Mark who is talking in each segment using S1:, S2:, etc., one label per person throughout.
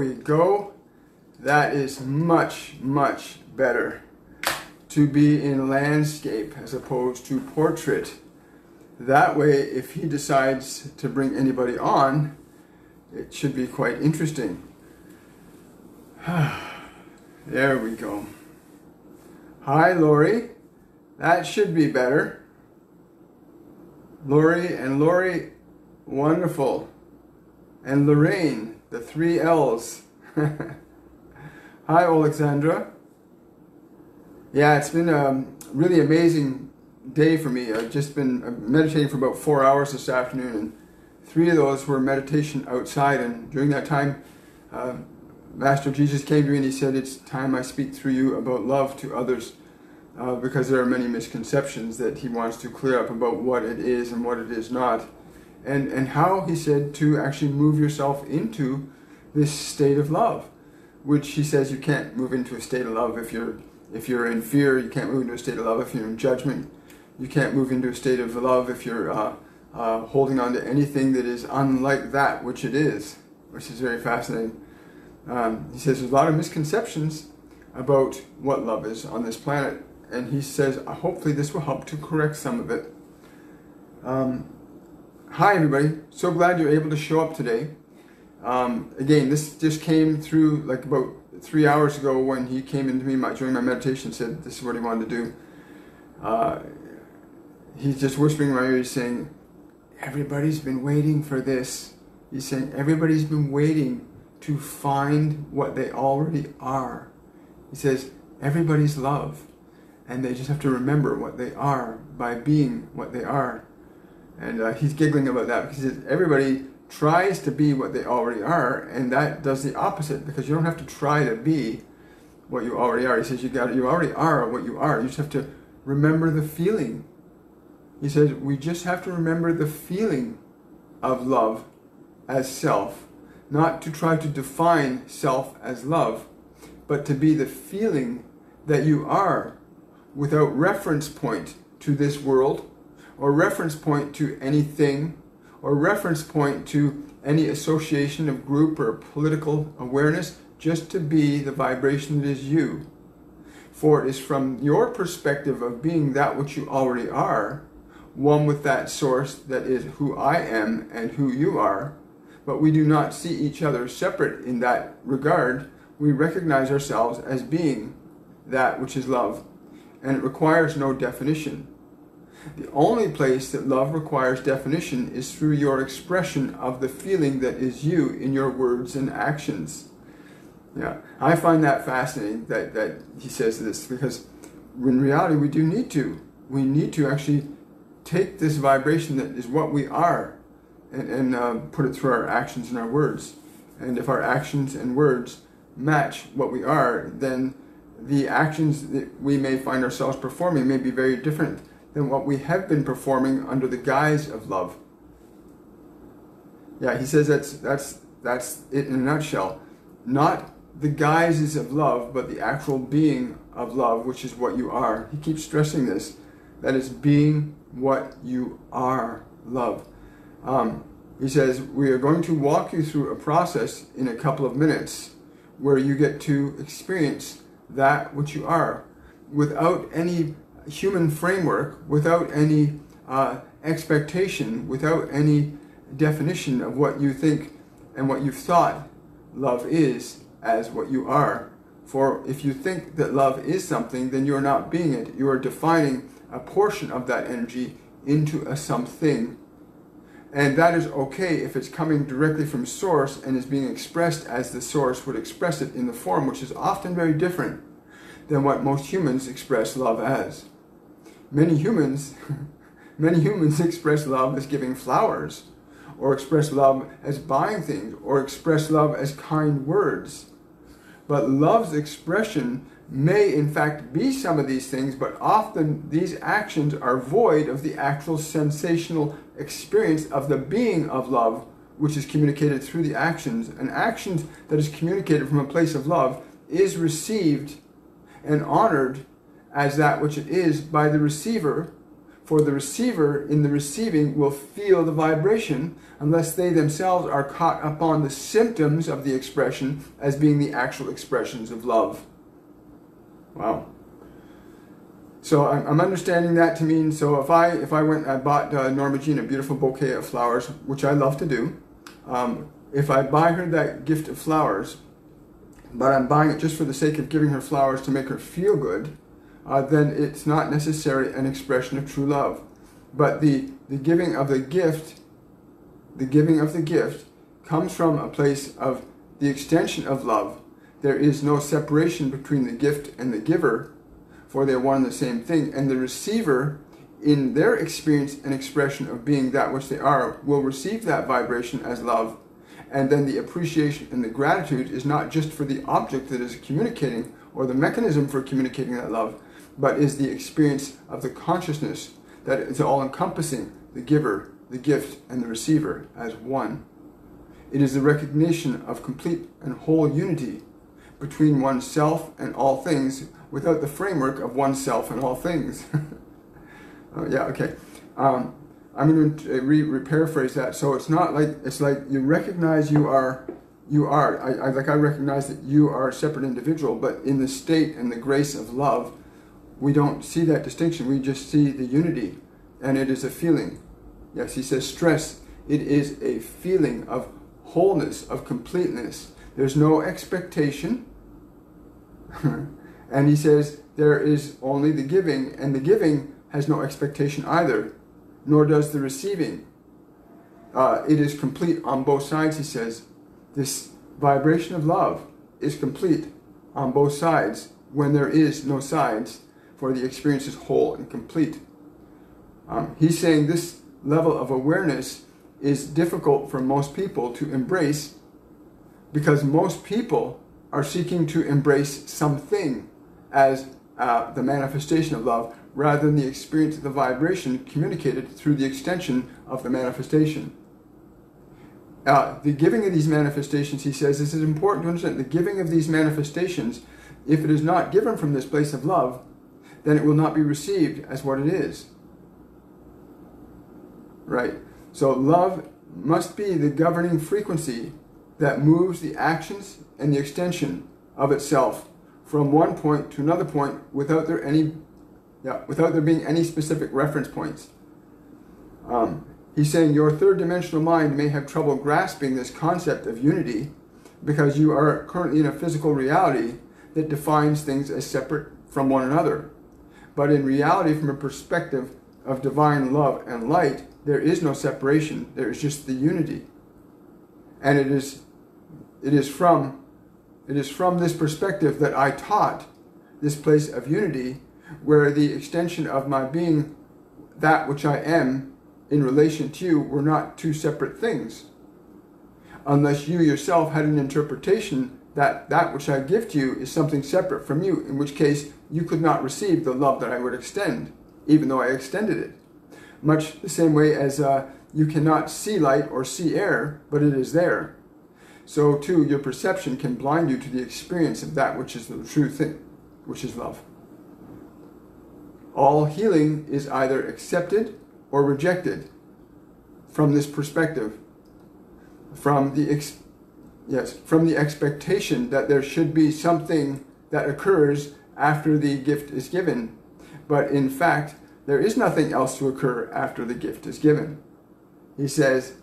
S1: we go. That is much, much better to be in landscape as opposed to portrait. That way, if he decides to bring anybody on, it should be quite interesting. There we go. Hi, Lori. That should be better. Lori, wonderful. And Lorraine, the 3 L's. Hi, Alexandra. Yeah, it's been a really amazing day for me. I've just been meditating for about 4 hours this afternoon, and 3 of those were meditation outside. And during that time, Master Jesus came to me and he said, "It's time I speak through you about love to others," because there are many misconceptions that he wants to clear up about what it is and what it is not. And how, he said, to actually move yourself into this state of love, which he says you can't move into a state of love if you're in fear. You can't move into a state of love if you're in judgment. You can't move into a state of love if you're holding on to anything that is unlike that which it is, which is very fascinating. He says there's a lot of misconceptions about what love is on this planet, and he says hopefully this will help to correct some of it. Hi everybody, so glad you're able to show up today. Again, this just came through like about 3 hours ago when he came into me during my meditation and said this is what he wanted to do. He's just whispering in my ear, he's saying, everybody's been waiting for this. He's saying everybody's been waiting to find what they already are. He says everybody's love, and they just have to remember what they are by being what they are. And he's giggling about that because he says everybody tries to be what they already are, and that does the opposite, because you don't have to try to be what you already are. He says you already are what you are. You just have to remember the feeling. He says we just have to remember the feeling of love as self, not to try to define self as love, but to be the feeling that you are without reference point to this world, or reference point to anything, or reference point to any association of group or political awareness, just to be the vibration that is you. For it is from your perspective of being that which you already are, one with that source that is who I am and who you are, but we do not see each other separate in that regard. We recognize ourselves as being that which is love, and it requires no definition. The only place that love requires definition is through your expression of the feeling that is you in your words and actions. Yeah, I find that fascinating that he says this, because in reality we do need to. We need to actually take this vibration that is what we are and put it through our actions and our words. And if our actions and words match what we are, then the actions that we may find ourselves performing may be very different than what we have been performing under the guise of love. Yeah, he says that's it in a nutshell. Not the guises of love, but the actual being of love, which is what you are. He keeps stressing this. That is being what you are, love. He says, we are going to walk you through a process in a couple of minutes where you get to experience that which you are without any human framework, without any expectation, without any definition of what you think and what you've thought love is as what you are. For if you think that love is something, then you're not being it. You are defining a portion of that energy into a something. And that is okay if it's coming directly from source and is being expressed as the source would express it in the form, which is often very different than what most humans express love as. Many humans express love as giving flowers, or express love as buying things, or express love as kind words. But love's expression may in fact be some of these things, but often these actions are void of the actual sensational experience of the being of love, which is communicated through the actions. An action that is communicated from a place of love is received and honored as that which it is by the receiver, For the receiver in the receiving will feel the vibration unless they themselves are caught upon the symptoms of the expression as being the actual expressions of love. Wow. So I'm understanding that to mean, so if I went, I bought Norma Jean a beautiful bouquet of flowers, which I love to do. If I buy her that gift of flowers, but I'm buying it just for the sake of giving her flowers to make her feel good, then it's not necessarily an expression of true love. But the giving of the gift, comes from a place of the extension of love. There is no separation between the gift and the giver, for they are one and the same thing. And the receiver, in their experience and expression of being that which they are, will receive that vibration as love. And then the appreciation and the gratitude is not just for the object that is communicating or the mechanism for communicating that love, but is the experience of the consciousness that is all-encompassing the giver, the gift, and the receiver as one. It is the recognition of complete and whole unity between oneself and all things without the framework of oneself and all things. Yeah, okay. I'm going to paraphrase that. So it's not like, it's like you recognize you are. I recognize that you are a separate individual, but in the state and the grace of love, we don't see that distinction. We just see the unity, and it is a feeling. Yes, he says stress. It is a feeling of wholeness, of completeness. There's no expectation. And he says there is only the giving, and the giving has no expectation either, nor does the receiving. It is complete on both sides, he says. This vibration of love is complete on both sides when there is no sides, for the experience is whole and complete. He's saying this level of awareness is difficult for most people to embrace because most people are seeking to embrace something as the manifestation of love rather than the experience of the vibration communicated through the extension of the manifestation. The giving of these manifestations, he says, this is important to understand. The giving of these manifestations, if it is not given from this place of love, then it will not be received as what it is. Right? So love must be the governing frequency that moves the actions and the extension of itself from one point to another point without there being any specific reference points. He's saying your third dimensional mind may have trouble grasping this concept of unity because you are currently in a physical reality that defines things as separate from one another. But in reality, from a perspective of divine love and light, there is no separation. There is just the unity. And it is from this perspective that I taught this place of unity, where the extension of my being, that which I am, in relation to you, were not two separate things. Unless you yourself had an interpretation that that which I give to you is something separate from you, in which case you could not receive the love that I would extend, even though I extended it. Much the same way as you cannot see light or see air, but it is there. So too, your perception can blind you to the experience of that which is the true thing, which is love. All healing is either accepted or rejected from this perspective, from the expectation that there should be something that occurs after the gift is given. But in fact, there is nothing else to occur after the gift is given. He says,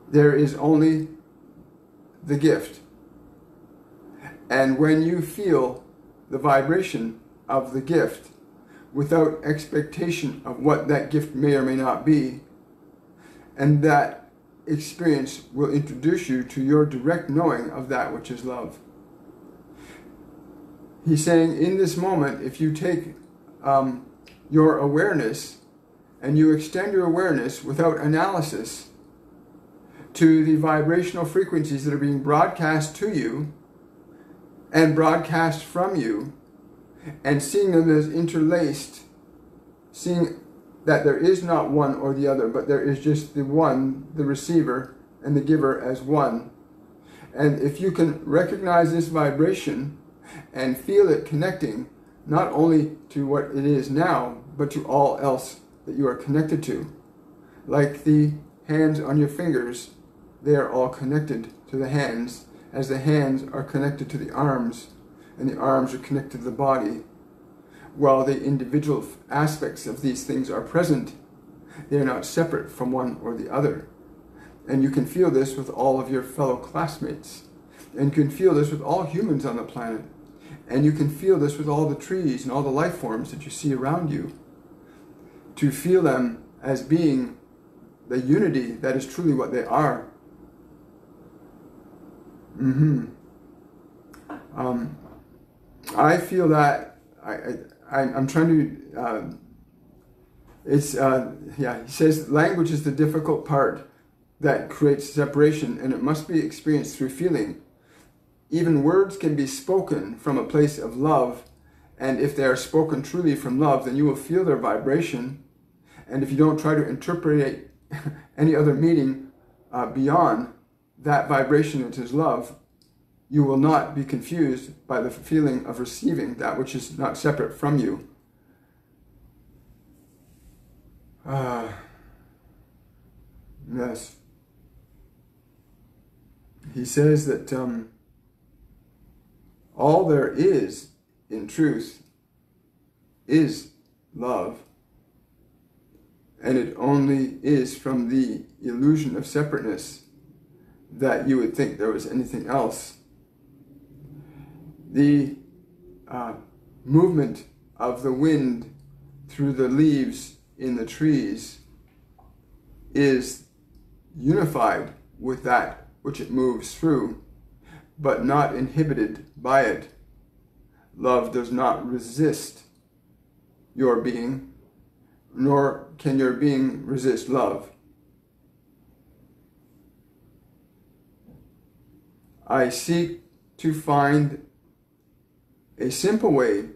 S1: there is only the gift. And when you feel the vibration of the gift, without expectation of what that gift may or may not be, and that experience will introduce you to your direct knowing of that which is love. He's saying in this moment, if you take your awareness and you extend your awareness without analysis to the vibrational frequencies that are being broadcast to you and broadcast from you, and seeing them as interlaced, seeing that there is not one or the other, but there is just the one, the receiver, and the giver as one. And if you can recognize this vibration and feel it connecting not only to what it is now, but to all else that you are connected to. Like the hands on your fingers, they are all connected to the hands, as the hands are connected to the arms, and the arms are connected to the body. While the individual aspects of these things are present, they are not separate from one or the other. And you can feel this with all of your fellow classmates. And you can feel this with all humans on the planet. And you can feel this with all the trees and all the life forms that you see around you. To feel them as being the unity that is truly what they are. I feel that I'm trying to. He says language is the difficult part that creates separation, and it must be experienced through feeling. Even words can be spoken from a place of love, and if they are spoken truly from love, then you will feel their vibration. And if you don't try to interpret any other meaning beyond that vibration, which is love, you will not be confused by the feeling of receiving that which is not separate from you. Yes. He says that all there is in truth is love, and it only is from the illusion of separateness that you would think there was anything else. The movement of the wind through the leaves in the trees is unified with that which it moves through, but not inhibited by it. Love does not resist your being, nor can your being resist love. I seek to find a simple way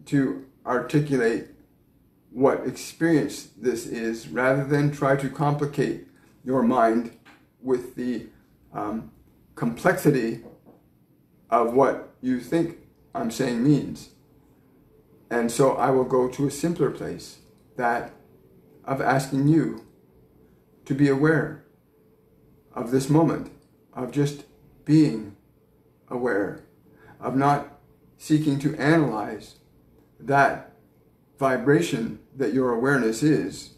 S1: to articulate what experience this is, rather than try to complicate your mind with the complexity of what you think I'm saying means. And so I will go to a simpler place, that of asking you to be aware of this moment, of just being aware, of not seeking to analyze that vibration that your awareness is,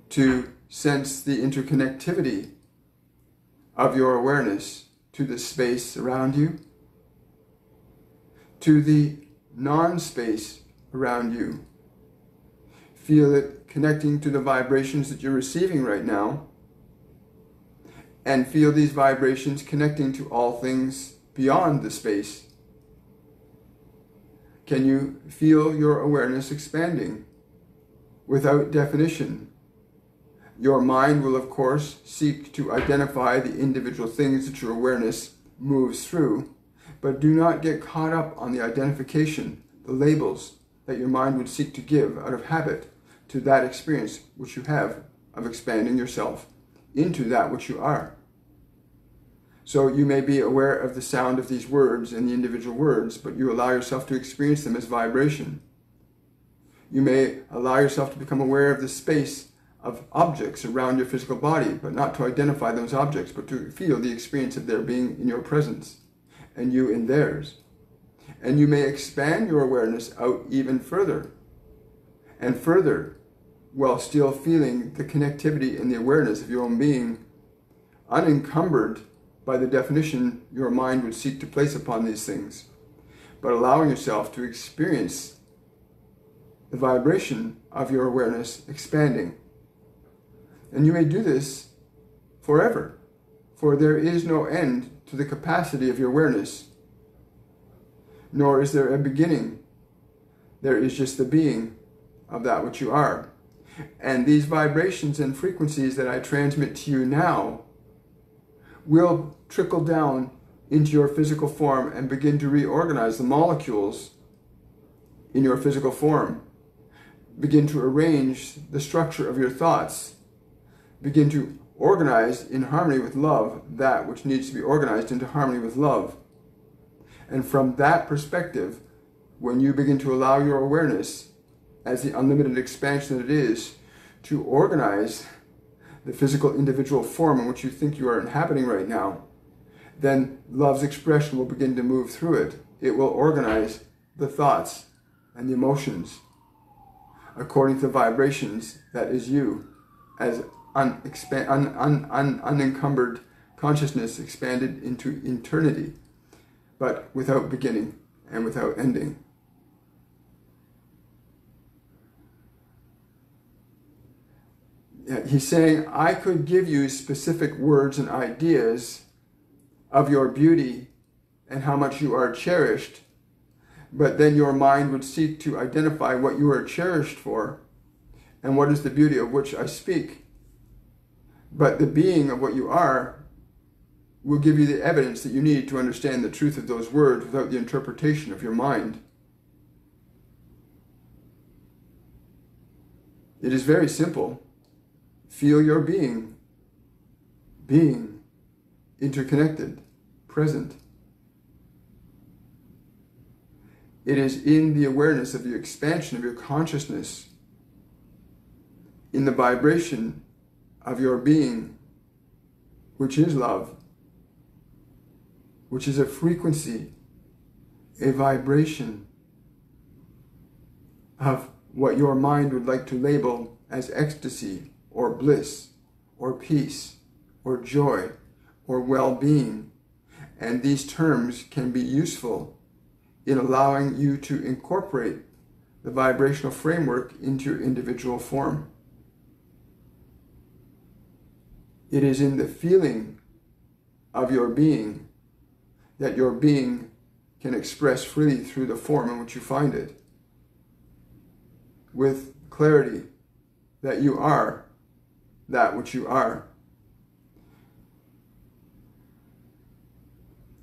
S1: to sense the interconnectivity of your awareness to the space around you, to the non-space around you. Feel it connecting to the vibrations that you're receiving right now, and feel these vibrations connecting to all things beyond the space. Can you feel your awareness expanding without definition? Your mind will, of course, seek to identify the individual things that your awareness moves through, but do not get caught up on the identification, the labels that your mind would seek to give out of habit to that experience which you have of expanding yourself into that which you are. So you may be aware of the sound of these words and the individual words, but you allow yourself to experience them as vibration. You may allow yourself to become aware of the space of objects around your physical body, but not to identify those objects, but to feel the experience of their being in your presence and you in theirs. And you may expand your awareness out even further and further, while still feeling the connectivity and the awareness of your own being, unencumbered by the definition your mind would seek to place upon these things, but allowing yourself to experience the vibration of your awareness expanding. And you may do this forever, for there is no end to the capacity of your awareness, nor is there a beginning. There is just the being of that which you are. And these vibrations and frequencies that I transmit to you now will trickle down into your physical form and begin to reorganize the molecules in your physical form. Begin to arrange the structure of your thoughts. Begin to organize in harmony with love that which needs to be organized into harmony with love. And from that perspective, when you begin to allow your awareness as the unlimited expansion that it is, to organize the physical individual form in which you think you are inhabiting right now, then love's expression will begin to move through it. It will organize the thoughts and the emotions according to the vibrations that is you, as unencumbered consciousness expanded into eternity, but without beginning and without ending. He's saying, I could give you specific words and ideas of your beauty and how much you are cherished, but then your mind would seek to identify what you are cherished for and what is the beauty of which I speak. But the being of what you are will give you the evidence that you need to understand the truth of those words without the interpretation of your mind. It is very simple. Feel your being, interconnected, present. It is in the awareness of the expansion of your consciousness, in the vibration of your being, which is love, which is a frequency, a vibration of what your mind would like to label as ecstasy, or bliss, or peace, or joy, or well-being. And these terms can be useful in allowing you to incorporate the vibrational framework into your individual form. It is in the feeling of your being that your being can express freely through the form in which you find it, with clarity that you are that which you are.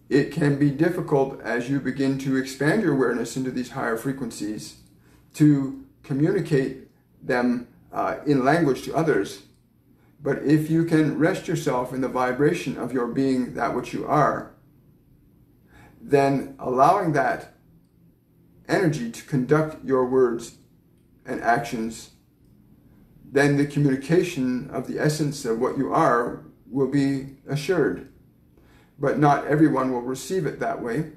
S1: It can be difficult as you begin to expand your awareness into these higher frequencies to communicate them in language to others. But if you can rest yourself in the vibration of your being that which you are, then allowing that energy to conduct your words and actions, then the communication of the essence of what you are will be assured. But not everyone will receive it that way.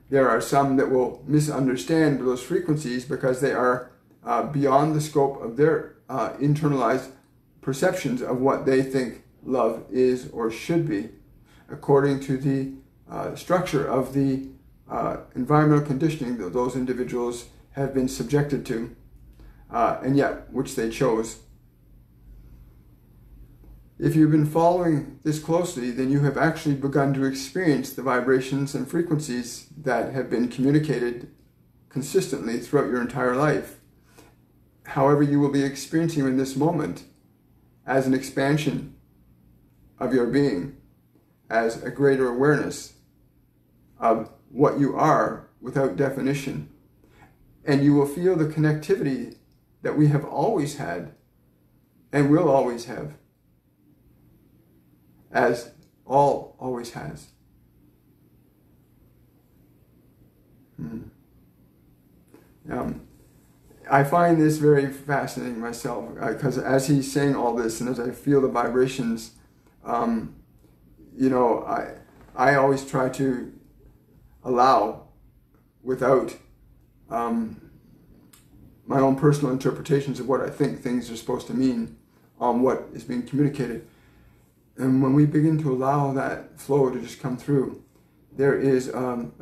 S1: There are some that will misunderstand those frequencies because they are beyond the scope of their internalized perceptions of what they think love is or should be, according to the structure of the environmental conditioning that those individuals have been subjected to, and yet which they chose. If you've been following this closely, then you have actually begun to experience the vibrations and frequencies that have been communicated consistently throughout your entire life. However, you will be experiencing in this moment as an expansion of your being, as a greater awareness of what you are without definition. And you will feel the connectivity that we have always had and will always have, as all always has. I find this very fascinating myself, because as he's saying all this and as I feel the vibrations, you know, I always try to allow, without my own personal interpretations of what I think things are supposed to mean on what is being communicated. And when we begin to allow that flow to just come through, there is an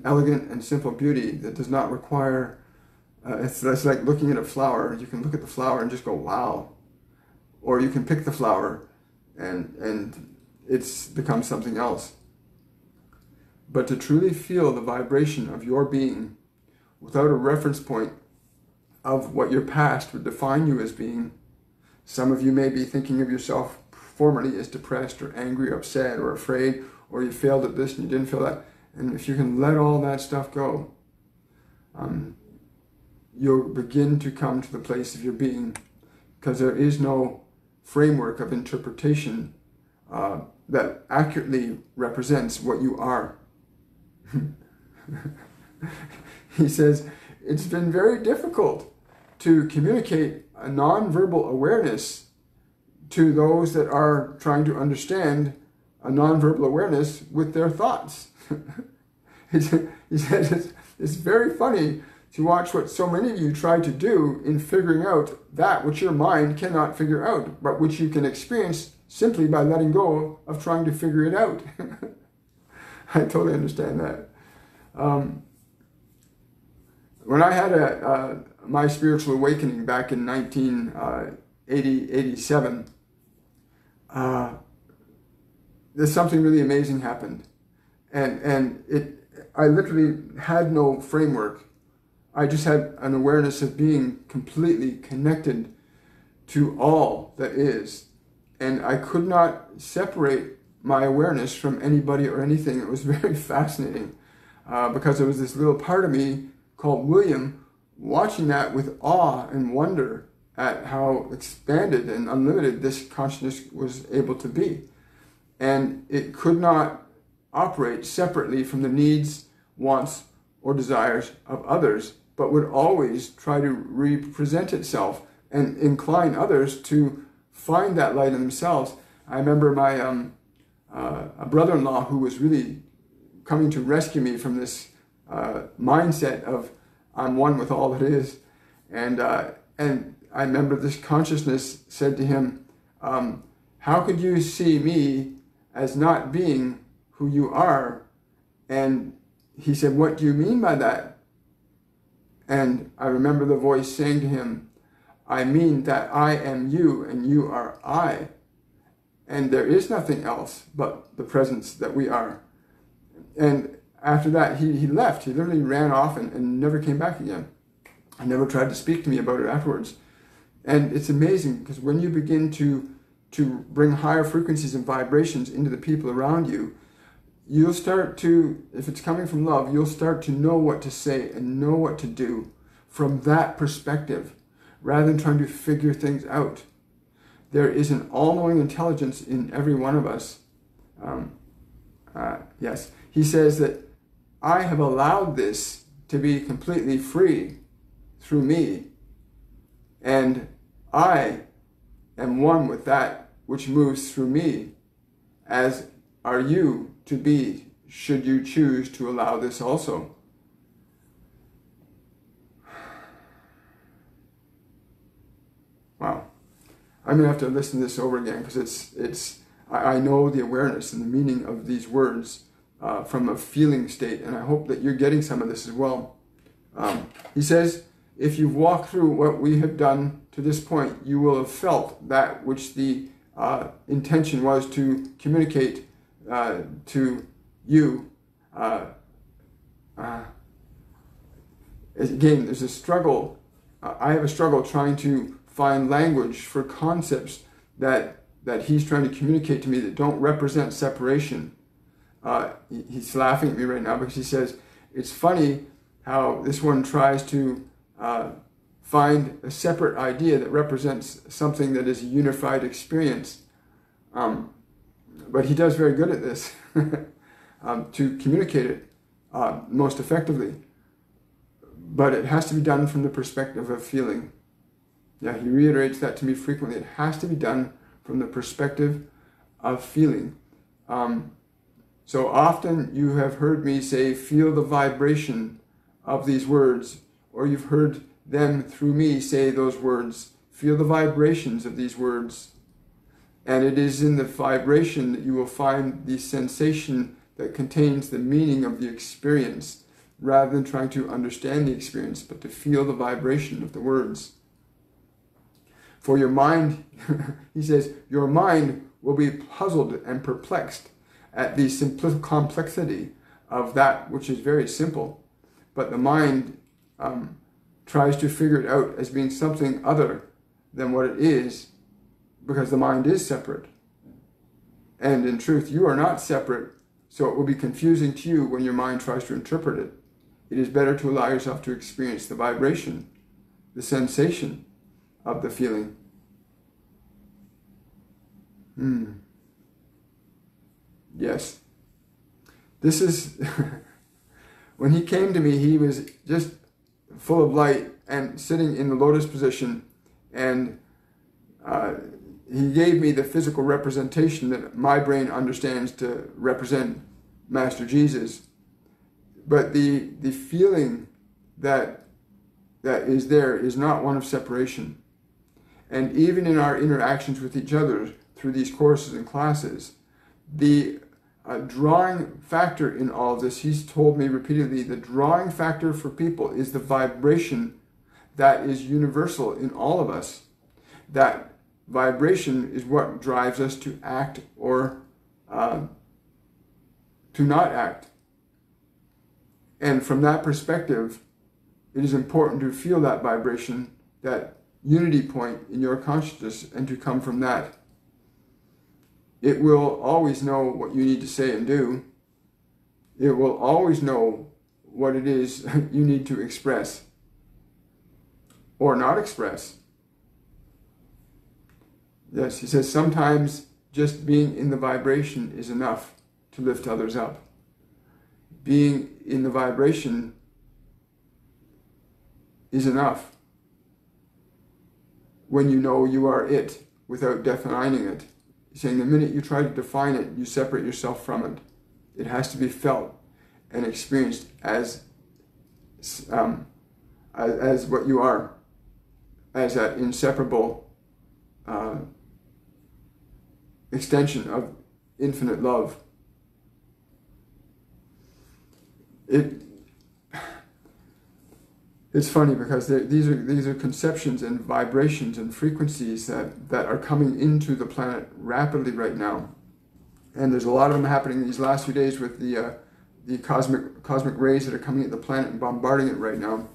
S1: elegant and simple beauty that does not require, it's like looking at a flower. You can look at the flower and just go, wow. Or you can pick the flower and it's become something else. But to truly feel the vibration of your being without a reference point of what your past would define you as being. Some of you may be thinking of yourself formerly as depressed or angry or upset or afraid, or you failed at this and you didn't feel that. And if you can let all that stuff go, you'll begin to come to the place of your being, because there is no framework of interpretation that accurately represents what you are. He says, it's been very difficult to communicate a nonverbal awareness to those that are trying to understand a nonverbal awareness with their thoughts. He said it's very funny to watch what so many of you try to do in figuring out that which your mind cannot figure out, but which you can experience simply by letting go of trying to figure it out. I totally understand that. When I had my spiritual awakening back in 1987, there's something really amazing happened. And I literally had no framework. I just had an awareness of being completely connected to all that is. And I could not separate my awareness from anybody or anything. It was very fascinating because there was this little part of me called William watching that with awe and wonder at how expanded and unlimited this consciousness was able to be. And it could not operate separately from the needs, wants, or desires of others, but would always try to represent itself and incline others to find that light in themselves. I remember my a brother-in-law who was really coming to rescue me from this mindset of I'm one with all that is, and I remember this consciousness said to him, how could you see me as not being who you are? And he said, what do you mean by that? And I remember the voice saying to him, I mean that I am you and you are I. And there is nothing else but the presence that we are. And after that, he left. He literally ran off and never came back again. And never tried to speak to me about it afterwards. And it's amazing because when you begin to bring higher frequencies and vibrations into the people around you, you'll start to, if it's coming from love, you'll start to know what to say and know what to do from that perspective, rather than trying to figure things out. There is an all-knowing intelligence in every one of us. Yes, he says that I have allowed this to be completely free through me, and I am one with that which moves through me, as are you to be, should you choose to allow this also. Wow. I'm going to have to listen to this over again because I know the awareness and the meaning of these words from a feeling state, and I hope that you're getting some of this as well. He says, if you've walked through what we have done to this point, you will have felt that which the intention was to communicate to you. Again, there's a struggle. I have a struggle trying to find language for concepts that he's trying to communicate to me that don't represent separation. He's laughing at me right now because he says, it's funny how this one tries to find a separate idea that represents something that is a unified experience. But he does very good at this, to communicate it most effectively. But it has to be done from the perspective of feeling. Yeah, he reiterates that to me frequently. It has to be done from the perspective of feeling. So often you have heard me say, feel the vibration of these words, or you've heard them through me say those words. Feel the vibrations of these words. And it is in the vibration that you will find the sensation that contains the meaning of the experience, rather than trying to understand the experience, but to feel the vibration of the words. For your mind, he says, your mind will be puzzled and perplexed at the complexity of that which is very simple. But the mind tries to figure it out as being something other than what it is, because the mind is separate. And in truth, you are not separate, so it will be confusing to you when your mind tries to interpret it. It is better to allow yourself to experience the vibration, the sensation of the feeling. Yes. This is when he came to me, he was just full of light and sitting in the lotus position, and he gave me the physical representation that my brain understands to represent Master Jesus. But the feeling that is there is not one of separation. And even in our interactions with each other through these courses and classes, the drawing factor in all of this, he's told me repeatedly, the drawing factor for people is the vibration that is universal in all of us. That vibration is what drives us to act or to not act. And from that perspective, it is important to feel that vibration, that unity point in your consciousness, and to come from that. It will always know what you need to say and do. It will always know what it is you need to express or not express. Yes, he says sometimes just being in the vibration is enough to lift others up. Being in the vibration is enough when you know you are it without defining it. He's saying the minute you try to define it, you separate yourself from it. It has to be felt and experienced as what you are, as that inseparable extension of infinite love. It's funny because these are conceptions and vibrations and frequencies that are coming into the planet rapidly right now, and there's a lot of them happening these last few days with the cosmic rays that are coming at the planet and bombarding it right now.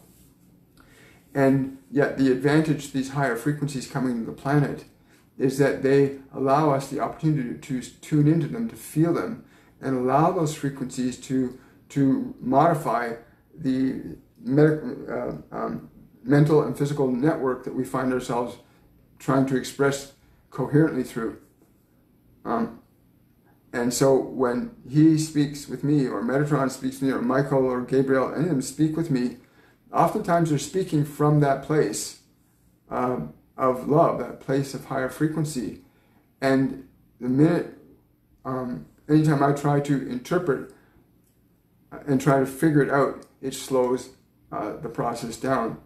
S1: And yet the advantage to these higher frequencies coming to the planet is that they allow us the opportunity to tune into them, to feel them, and allow those frequencies to modify the mental and physical network that we find ourselves trying to express coherently through. And so when he speaks with me, or Metatron speaks with me, or Michael or Gabriel, any of them speak with me, oftentimes they're speaking from that place of love, that place of higher frequency. And the minute, anytime I try to interpret and try to figure it out, it slows the process down.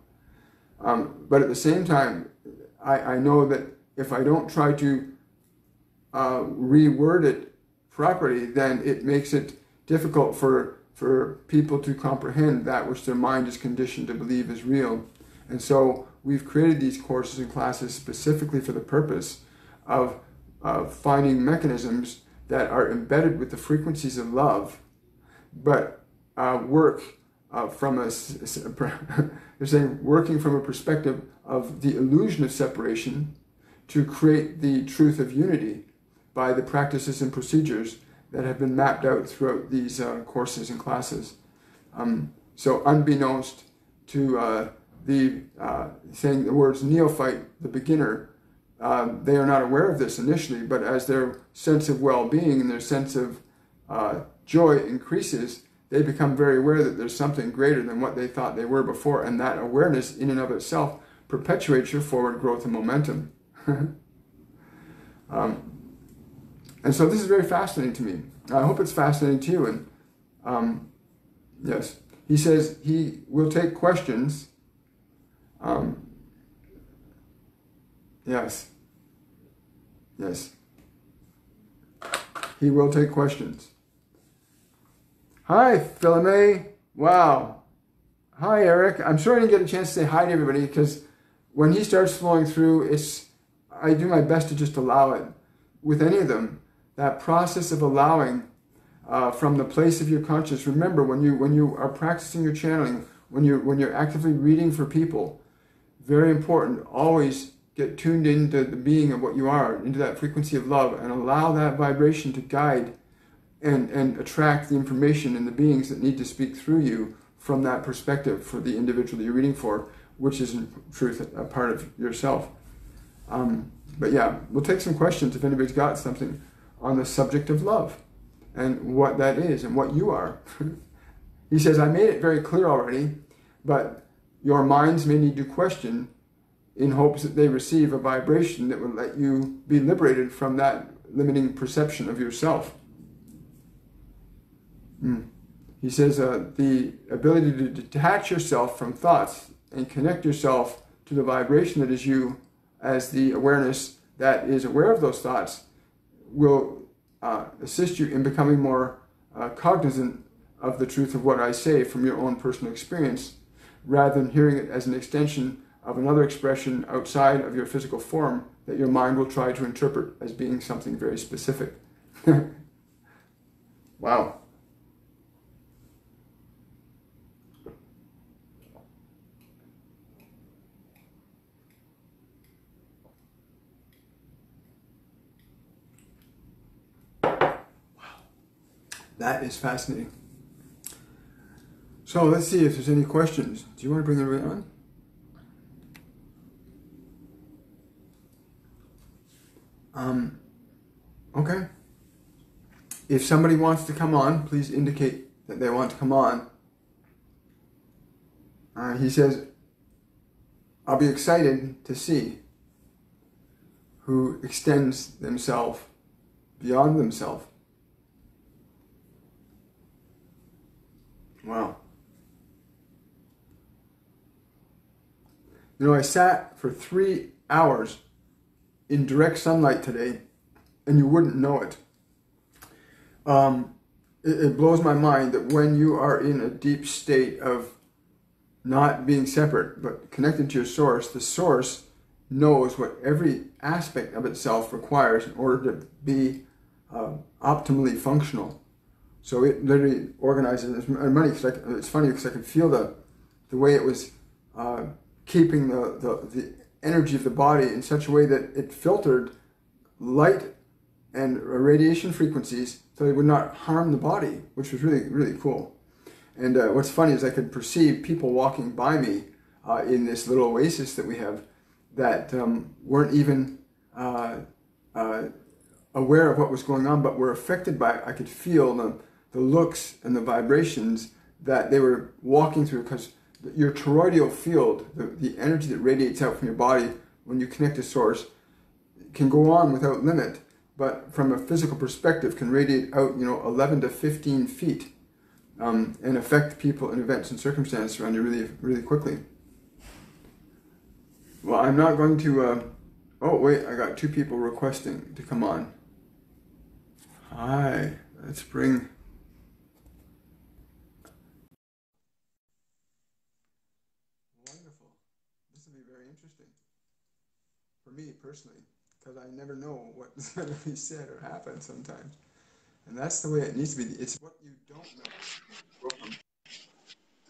S1: But at the same time, I know that if I don't try to reword it properly, then it makes it difficult for people to comprehend that which their mind is conditioned to believe is real. And so we've created these courses and classes specifically for the purpose of finding mechanisms that are embedded with the frequencies of love, but work from a they're saying working from a perspective of the illusion of separation to create the truth of unity by the practices and procedures that have been mapped out throughout these courses and classes. So unbeknownst to saying the words neophyte, the beginner, they are not aware of this initially, but as their sense of well-being and their sense of joy increases, they become very aware that there's something greater than what they thought they were before, and that awareness in and of itself perpetuates your forward growth and momentum. And so this is very fascinating to me. I hope it's fascinating to you. And yes, he says he will take questions. Yes. He will take questions. Hi, Philome. Wow. Hi, Eric. I'm sorry I didn't get a chance to say hi to everybody, because when he starts flowing through, I do my best to just allow it. With any of them, that process of allowing from the place of your conscious. Remember, when you are practicing your channeling, when you're actively reading for people, very important, always get tuned into the being of what you are, into that frequency of love, and allow that vibration to guide and attract the information and the beings that need to speak through you from that perspective for the individual that you're reading for, which is in truth a part of yourself. But yeah, we'll take some questions if anybody's got something on the subject of love and what that is and what you are. He says, I made it very clear already, but your minds may need to question in hopes that they receive a vibration that will let you be liberated from that limiting perception of yourself. He says the ability to detach yourself from thoughts and connect yourself to the vibration that is you as the awareness that is aware of those thoughts will assist you in becoming more cognizant of the truth of what I say from your own personal experience, rather than hearing it as an extension of another expression outside of your physical form that your mind will try to interpret as being something very specific. Wow. That is fascinating. So let's see if there's any questions. Do you want to bring everybody on? Okay. If somebody wants to come on, please indicate that they want to come on. He says, I'll be excited to see who extends themselves beyond themselves. Wow. You know, I sat for 3 hours in direct sunlight today, and you wouldn't know it. It blows my mind that when you are in a deep state of not being separate, but connected to your source, the source knows what every aspect of itself requires in order to be optimally functional. So it literally organizes. It's funny because I could feel the way it was keeping the energy of the body in such a way that it filtered light and radiation frequencies so it would not harm the body, which was really, really cool. And what's funny is I could perceive people walking by me in this little oasis that we have that weren't even aware of what was going on, but were affected by it. I could feel the looks and the vibrations that they were walking through, because your toroidal field, the energy that radiates out from your body when you connect to source, can go on without limit, but from a physical perspective can radiate out 11 to 15 feet and affect people and events and circumstances around you really, really quickly. Well, I'm not going to oh wait, I got 2 people requesting to come on. Hi, let's bring for me personally, because I never know what's going to be said or happen sometimes. And that's the way it needs to be. It's what you don't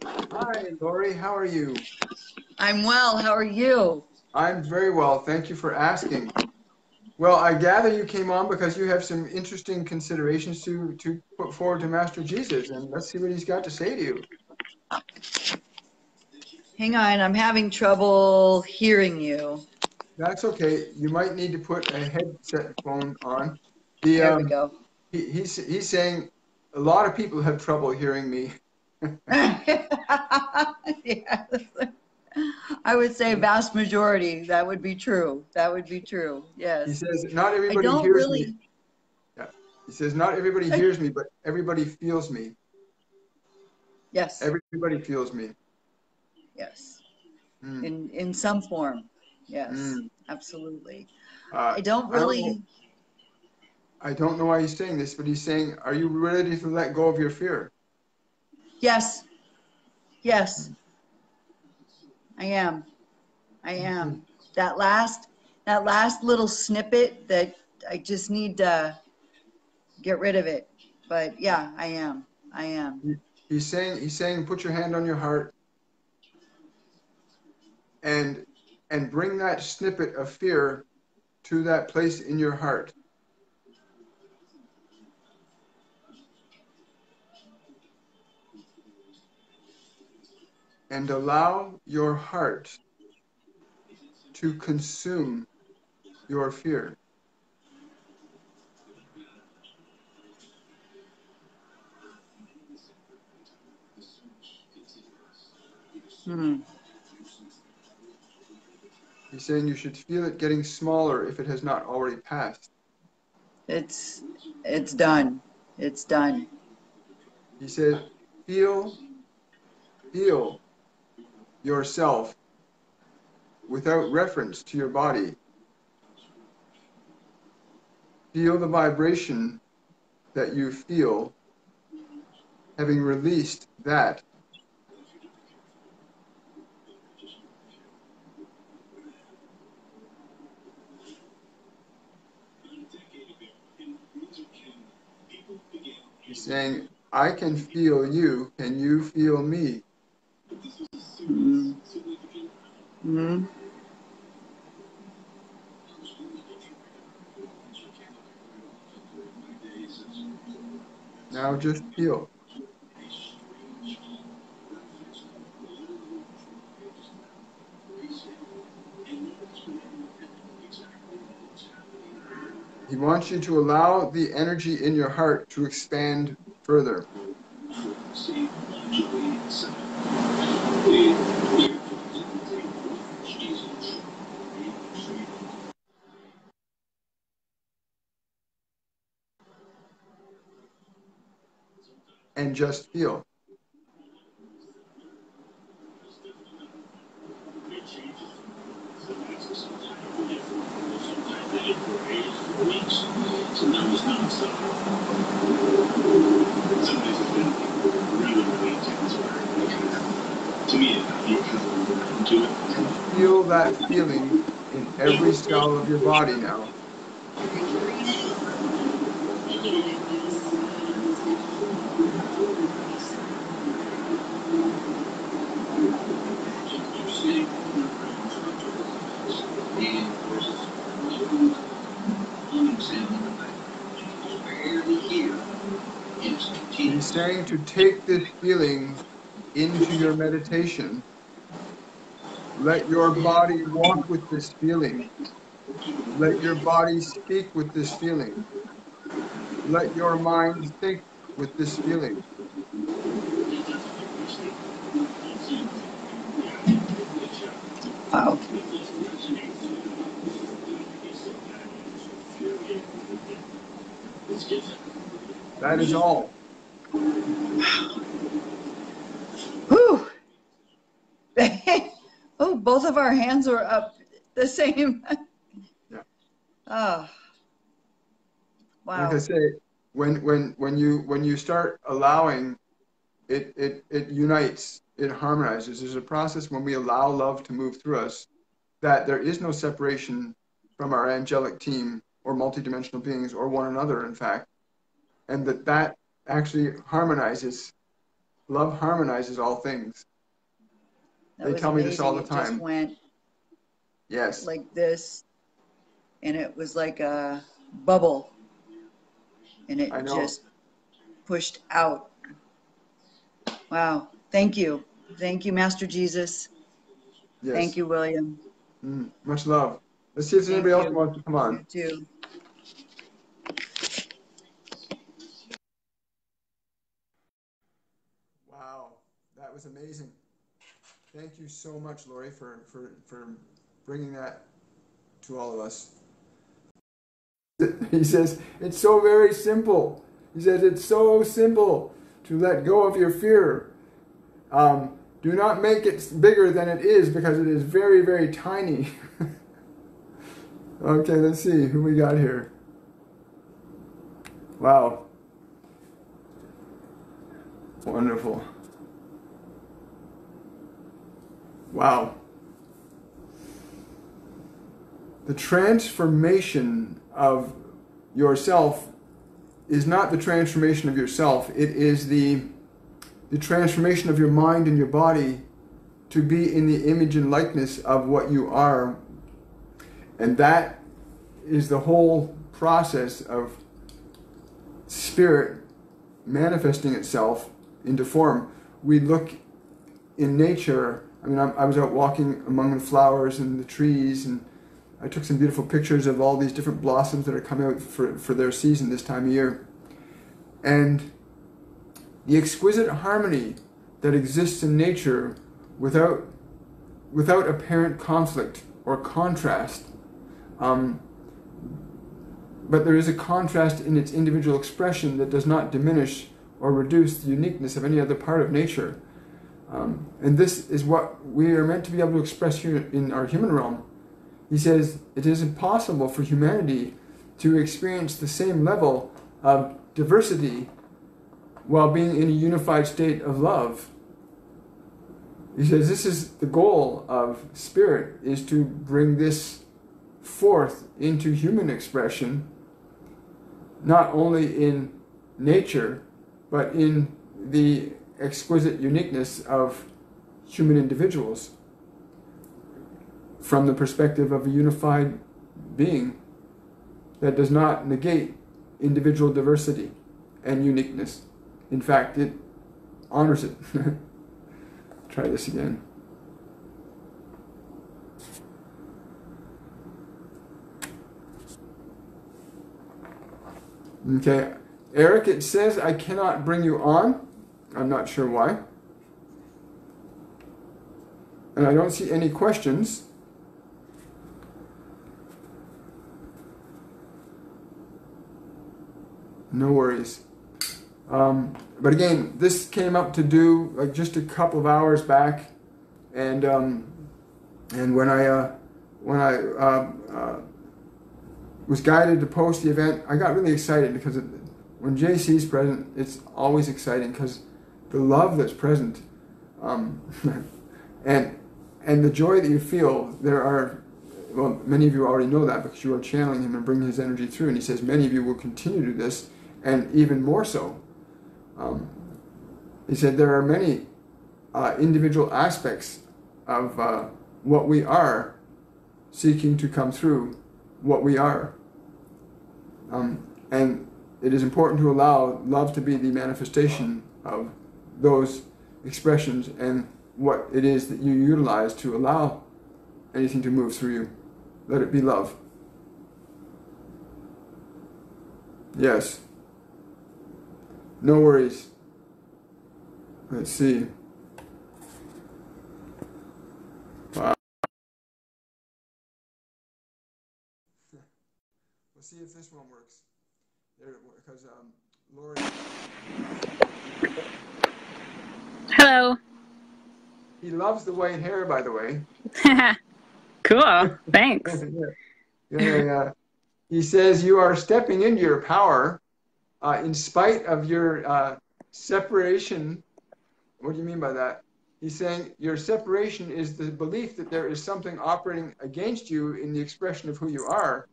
S1: know. Hi, Lori. How are you?
S2: I'm well. How are you?
S1: I'm very well. Thank you for asking. Well, I gather you came on because you have some interesting considerations to put forward to Master Jesus, and let's see what he's got to say to you.
S2: Hang on. I'm having trouble hearing you.
S1: That's okay. You might need to put a headset phone on.
S2: There we go.
S1: He's saying a lot of people have trouble hearing me.
S2: Yes. I would say vast majority. That would be true. That would be true. Yes.
S1: He says not
S2: I
S1: everybody
S2: don't
S1: hears
S2: really.
S1: me. Yeah. He says not everybody hears me, but everybody feels me.
S2: Yes.
S1: Everybody feels me.
S2: Yes.
S1: Mm.
S2: In some form. Yes.
S1: Mm.
S2: Absolutely.
S1: I
S2: I don't really.
S1: I don't know why he's saying this, but he's saying, are you ready to let go of your fear?
S2: Yes. Yes. I am. I am. That last little snippet that I just need to get rid of it. But yeah, I am. I am.
S1: He's saying, put your hand on your heart and bring that snippet of fear to that place in your heart. And allow your heart to consume your fear.
S2: Hmm.
S1: He's saying you should feel it getting smaller if it has not already passed.
S2: It's done. It's done.
S1: He said, feel yourself without reference to your body. Feel the vibration that you feel, having released that. He's saying, I can feel you. Can you feel me?
S2: Hmm. Hmm.
S1: Now just feel. He wants you to allow the energy in your heart to expand further. And just feel. And feel that feeling in every cell of your body now. He's saying to take this feeling into your meditation. Let your body walk with this feeling. Let your body speak with this feeling. Let your mind think with this feeling.
S2: Wow.
S1: That is all.
S2: Whew. Oh, both of our hands were up the same.
S1: Yeah.
S2: Oh,
S1: Like I
S2: wow.
S1: say, when you start allowing it, it unites, it harmonizes. There's a process when we allow love to move through us, that there is no separation from our angelic team or multidimensional beings or one another, in fact, and that actually harmonizes. Love harmonizes all things.
S2: That
S1: They
S2: was
S1: tell me this all
S2: amazing.
S1: the
S2: It just
S1: time.
S2: went
S1: Yes,
S2: like this, and it was like a bubble, and
S1: I
S2: it
S1: know.
S2: just pushed out. Wow. Thank you. Thank you, Master Jesus. Thank
S1: Yes.
S2: you, William.
S1: Much love. Let's see if there's anybody
S2: Thank
S1: else who
S2: you.
S1: wants to come on.
S2: You too.
S1: Wow, that was amazing. Thank you so much, Lori, for bringing that to all of us. He says, it's so very simple. He says, it's so simple to let go of your fear. Do not make it bigger than it is, because it is very, very tiny. Okay, let's see who we got here. Wow. Wonderful. Wow. The transformation of yourself is not the transformation of yourself. It is the transformation of your mind and your body to be in the image and likeness of what you are. And that is the whole process of spirit manifesting itself into form. We look in nature. I mean, I was out walking among the flowers and the trees, and I took some beautiful pictures of all these different blossoms that are coming out for their season this time of year. And the exquisite harmony that exists in nature without apparent conflict or contrast. But there is a contrast in its individual expression that does not diminish or reduce the uniqueness of any other part of nature. And this is what we are meant to be able to express here in our human realm. He says it is impossible for humanity to experience the same level of diversity while being in a unified state of love. He says this is the goal of spirit, is to bring this forth into human expression, not only in nature, but in the exquisite uniqueness of human individuals from the perspective of a unified being that does not negate individual diversity and uniqueness. In fact, it honors it. Try this again. Okay, Eric, it says I cannot bring you on. I'm not sure why. And I don't see any questions. No worries. But again, this came up to do like just a couple of hours back, and when I was guided to post the event, I got really excited because when JC's present, it's always exciting because the love that's present, and the joy that you feel. There are, well, many of you already know that because you are channeling him and bringing his energy through, and he says many of you will continue to do this, and even more so. He said there are many individual aspects of what we are seeking to come through what we are. And it is important to allow love to be the manifestation of those expressions and what it is that you utilize to allow anything to move through you. Let it be love. Yes. No worries. Let's see. Wow. We'll see if this one works. Because Lori.
S3: Hello.
S1: He loves the white hair, by the way.
S3: Cool. Thanks.
S1: Yeah. He says you are stepping into your power in spite of your separation. What do you mean by that? He's saying your separation is the belief that there is something operating against you in the expression of who you are,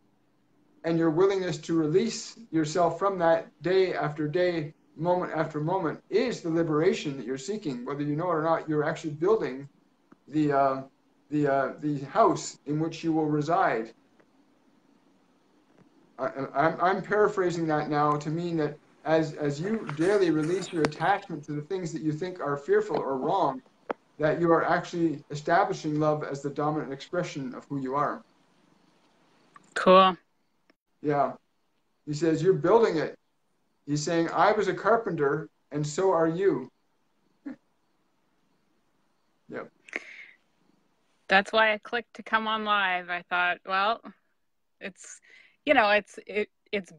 S1: and your willingness to release yourself from that day after day, moment after moment, is the liberation that you're seeking. Whether you know it or not, you're actually building the house in which you will reside. I'm paraphrasing that now to mean that as you daily release your attachment to the things that you think are fearful or wrong, that you are actually establishing love as the dominant expression of who you are.
S3: Cool.
S1: Yeah. He says, you're building it. He's saying, I was a carpenter, and so are you. Yep.
S3: That's why I clicked to come on live. I thought, well, it's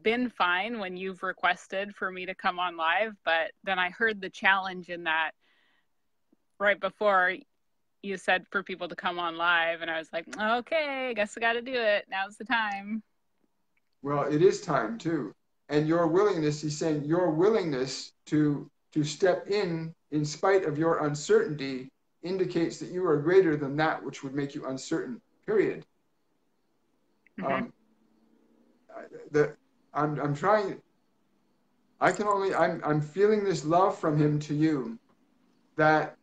S3: been fine when you've requested for me to come on live, but then I heard the challenge in that right before you said for people to come on live, and I was like, okay, I guess I got to do it. Now's the time.
S1: Well, it is time too. And your willingness, he's saying, your willingness to step in spite of your uncertainty indicates that you are greater than that which would make you uncertain, period.
S3: Mm-hmm.
S1: I'm feeling this love from him to you, that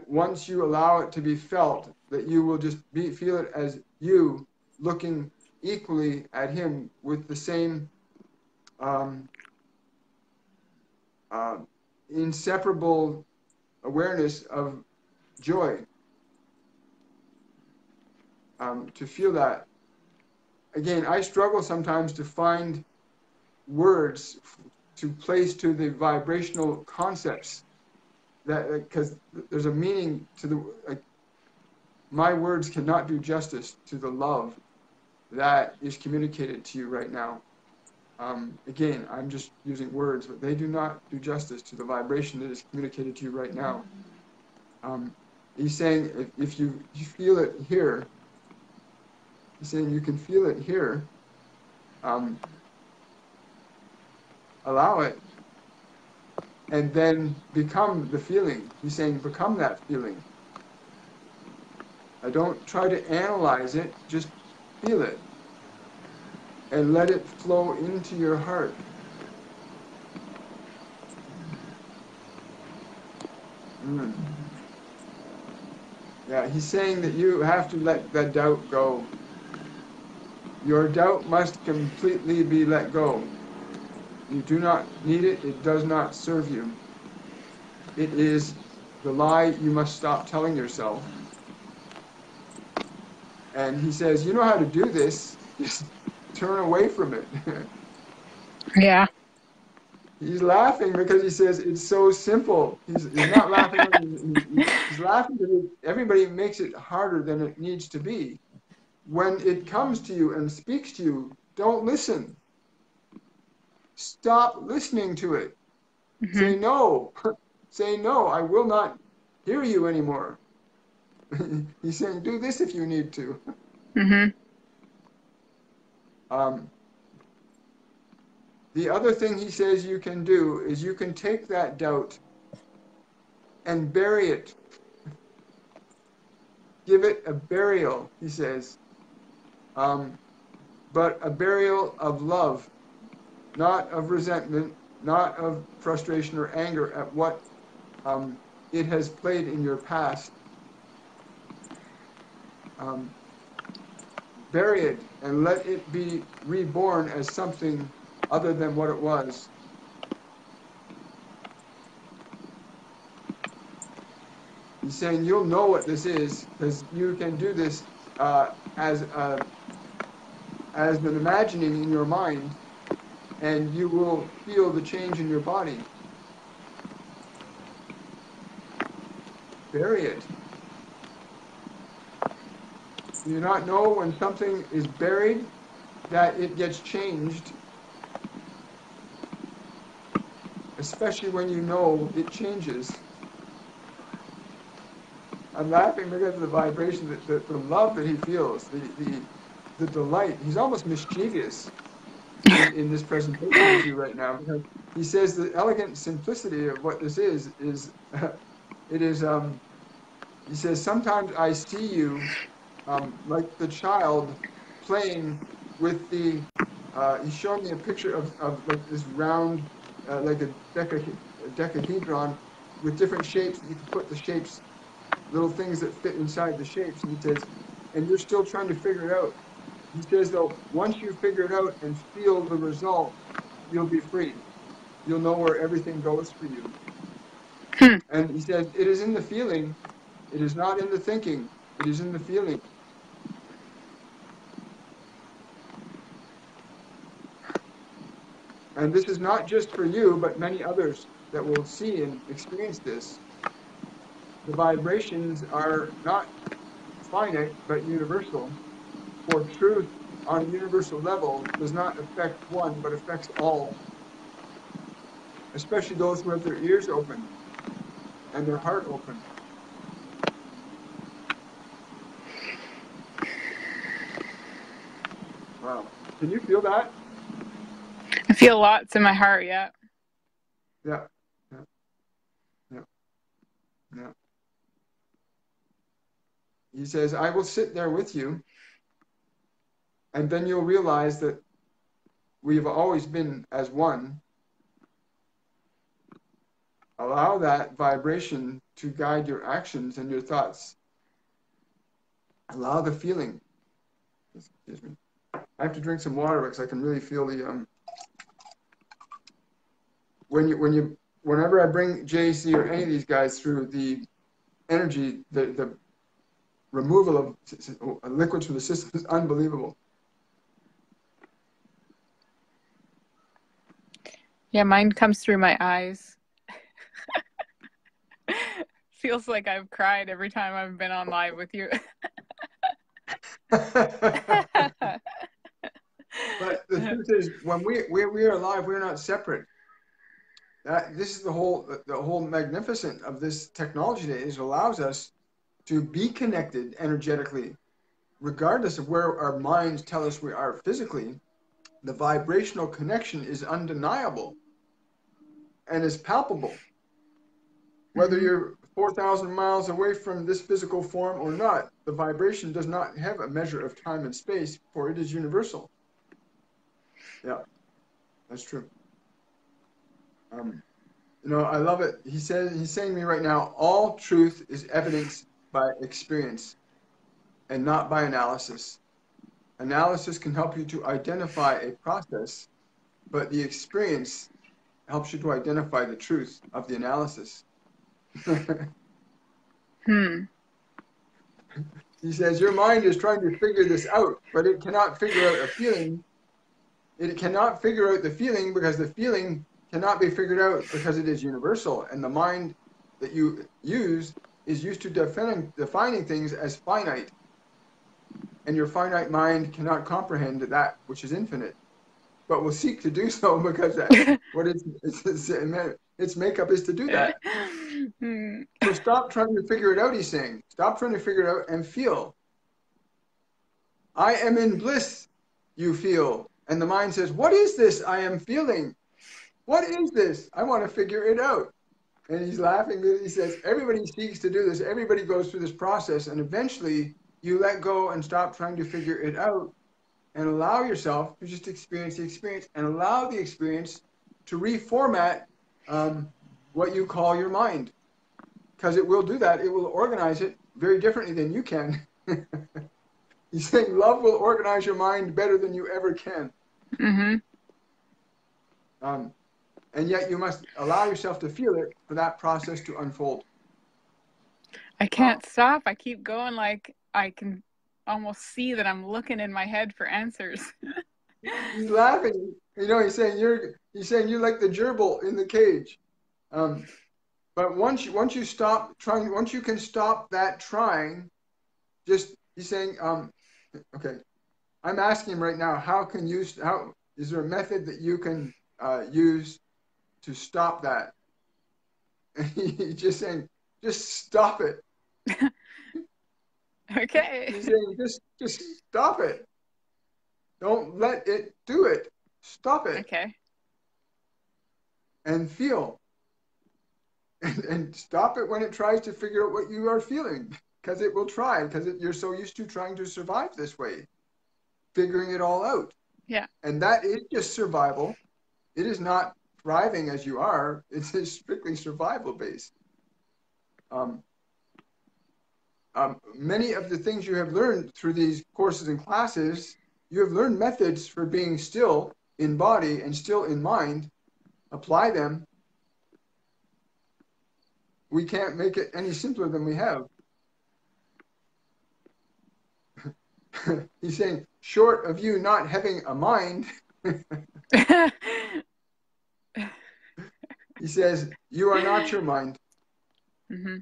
S1: once you allow it to be felt, that you will just feel it as you looking equally at him with the same inseparable awareness of joy. To feel that. Again, I struggle sometimes to find words to place to the vibrational concepts that because there's a meaning to the my words cannot do justice to the love that is communicated to you right now. Again, I'm just using words, but they do not do justice to the vibration that is communicated to you right now. He's saying if you feel it here, he's saying you can feel it here. Allow it, and then become the feeling. He's saying become that feeling. I don't try to analyze it, just feel it. And let it flow into your heart. Yeah, he's saying that you have to let that doubt go. Your doubt must completely be let go. You do not need it. It does not serve you. It is the lie you must stop telling yourself. And he says, you know how to do this. Just turn away from it.
S3: Yeah.
S1: He's laughing because he says it's so simple. He's not laughing. He's laughing because everybody makes it harder than it needs to be. When it comes to you and speaks to you, don't listen. Stop listening to it.
S3: Mm-hmm.
S1: Say no. Say no. I will not hear you anymore. He's saying do this if you need to.
S3: Mm-hmm.
S1: The other thing he says you can do is you can take that doubt and bury it. Give it a burial, he says. But a burial of love, not of resentment, not of frustration or anger at what it has played in your past. Bury it and let it be reborn as something other than what it was. He's saying you'll know what this is because you can do this as an imagining in your mind, and you will feel the change in your body. Bury it. Do you not know when something is buried that it gets changed? Especially when you know it changes. I'm laughing because of the vibration, the love that he feels, the delight. He's almost mischievous in this presentation to you right now, because he says the elegant simplicity of what this is it is he says sometimes I see you like the child playing with the he's showing me a picture of like this round like a decahedron with different shapes that you can put the shapes, little things that fit inside the shapes, and he says, and you're still trying to figure it out. He says, though, once you figure it out and feel the result, you'll be free. You'll know where everything goes for you. And he says, it is in the feeling. It is not in the thinking. It is in the feeling. And this is not just for you, but many others that will see and experience this. The vibrations are not finite, but universal. For truth on a universal level does not affect one, but affects all, especially those who have their ears open and their heart open. Wow. Can you feel that?
S3: I feel lots in my heart, yeah.
S1: Yeah. Yeah. Yeah. Yeah. He says, I will sit there with you, and then you'll realize that we've always been as one. Allow that vibration to guide your actions and your thoughts. Allow the feeling. Excuse me. I have to drink some water because I can really feel the whenever I bring JC or any of these guys through the energy, the removal of liquids from the system is unbelievable.
S3: Yeah, mine comes through my eyes. feels like I've cried every time I've been on live with you.
S1: But the truth is, when we are alive, we're not separate. This is the whole magnificent of this technology today. Is it allows us to be connected energetically, regardless of where our minds tell us we are physically. The vibrational connection is undeniable and is palpable. Whether you're 4,000 miles away from this physical form or not, the vibration does not have a measure of time and space, for it is universal. Yeah, that's true. You know, I love it. He's saying to me right now, all truth is evidenced by experience and not by analysis. Analysis can help you to identify a process, but the experience helps you to identify the truth of the analysis. He says, your mind is trying to figure this out, but it cannot figure out a feeling. It cannot figure out the feeling because the feeling cannot be figured out because it is universal. And the mind that you use is used to defining things as finite. And your finite mind cannot comprehend that which is infinite, but will seek to do so because its makeup is to do that. So stop trying to figure it out, he's saying. Stop trying to figure it out and feel. I am in bliss, you feel. And the mind says, what is this I am feeling? What is this? I want to figure it out. And he's laughing. He says, everybody seeks to do this. Everybody goes through this process. And eventually you let go and stop trying to figure it out and allow yourself to just experience the experience and allow the experience to reformat what you call your mind. Because it will do that. It will organize it very differently than you can. He's saying love will organize your mind better than you ever can. And yet you must allow yourself to feel it for that process to unfold.
S3: I can't stop. I keep going, like I can almost see that I'm looking in my head for answers.
S1: He's laughing. You know, he's saying you're like the gerbil in the cage. But once you stop trying, once you can stop that trying, he's saying, okay, I'm asking him right now, how is there a method that you can use to stop that? And he's just saying, just stop it.
S3: Okay.
S1: He's saying, just stop it. Don't let it do it. Stop it.
S3: Okay.
S1: And feel. And stop it when it tries to figure out what you are feeling. Because it will try. Because you're so used to trying to survive this way. Figuring it all out.
S3: Yeah.
S1: And that is just survival. It is not thriving as you are. It's strictly survival based. Many of the things you have learned through these courses and classes, you have learned methods for being still in body and still in mind. Apply them. We can't make it any simpler than we have. He's saying, short of you not having a mind, he says, you are not your mind. Yeah.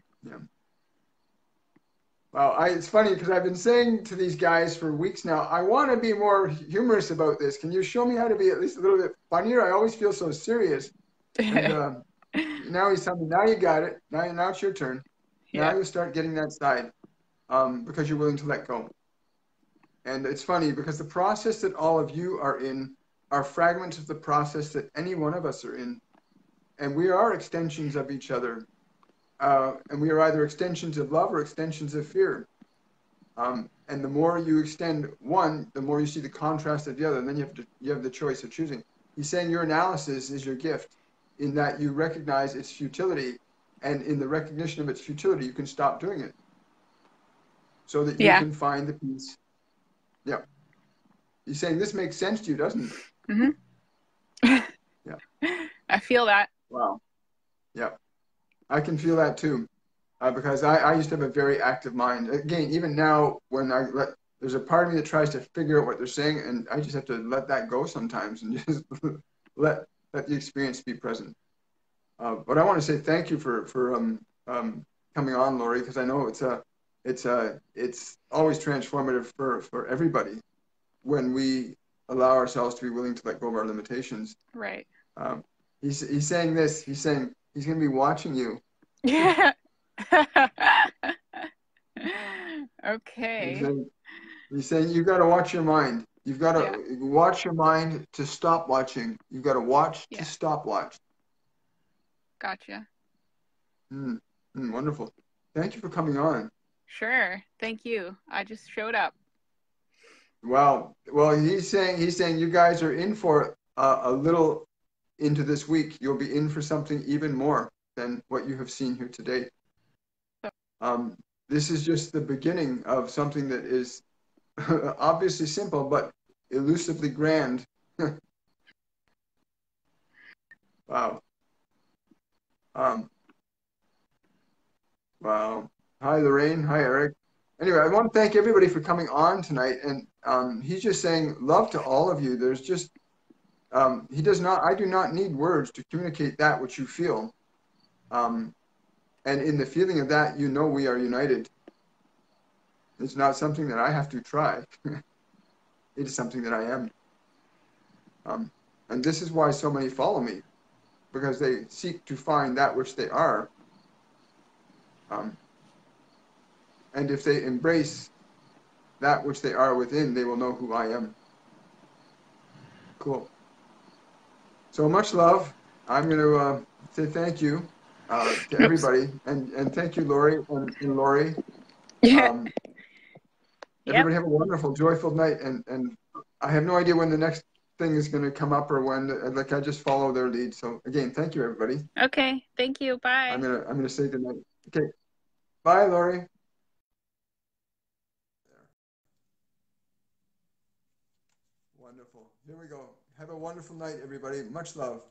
S1: Well, it's funny because I've been saying to these guys for weeks now, I want to be more humorous about this. Can you show me how to be at least a little bit funnier? I always feel so serious. And now he's telling me, now you got it. Now it's your turn.
S3: Yeah.
S1: Now you start getting that side because you're willing to let go. And it's funny because the process that all of you are in are fragments of the process that any one of us are in. And we are extensions of each other. And we are either extensions of love or extensions of fear. And the more you extend one, the more you see the contrast of the other. And then you have the choice of choosing. He's saying your analysis is your gift in that you recognize its futility. And in the recognition of its futility, you can stop doing it. So that you can find the peace. Yeah. He's saying this makes sense to you, doesn't it? Yeah.
S3: I feel that.
S1: Wow. Yeah. I can feel that too. Because I used to have a very active mind. Again, even now, when there's a part of me that tries to figure out what they're saying, and I just have to let that go sometimes and just let the experience be present. But I want to say thank you for coming on, Lori, because I know it's always transformative for everybody when we allow ourselves to be willing to let go of our limitations.
S3: Right.
S1: He's saying this. He's saying he's going to be watching you.
S3: Yeah. Okay.
S1: He's saying you got to watch your mind. You've got to
S3: Yeah.
S1: watch your mind to stop watching. You've got to watch
S3: Yeah.
S1: to stop watch.
S3: Gotcha.
S1: Wonderful. Thank you for coming on.
S3: Sure. Thank you. I just showed up.
S1: Wow. Well, he's saying you guys are in for a little into this week. You'll be in for something even more than what you have seen here today. This is just the beginning of something that is obviously simple, but elusively grand. Wow. Wow. Hi, Lorraine. Hi, Eric. Anyway, I want to thank everybody for coming on tonight. And he's just saying love to all of you. There's just, I do not need words to communicate that which you feel. And in the feeling of that, you know we are united. It's not something that I have to try. It is something that I am. And this is why so many follow me, because they seek to find that which they are. And if they embrace that which they are within, they will know who I am. Cool. So much love. I'm going to say thank you to everybody. And thank you, Lori and Lori.
S3: Yeah.
S1: Everybody have a wonderful, joyful night. And I have no idea when the next thing is going to come up or when, like I just follow their lead. So again, thank you, everybody.
S3: Okay. Thank you. Bye.
S1: I'm gonna say goodnight. Okay. Bye, Lori. Wonderful. Here we go. Have a wonderful night, everybody. Much love.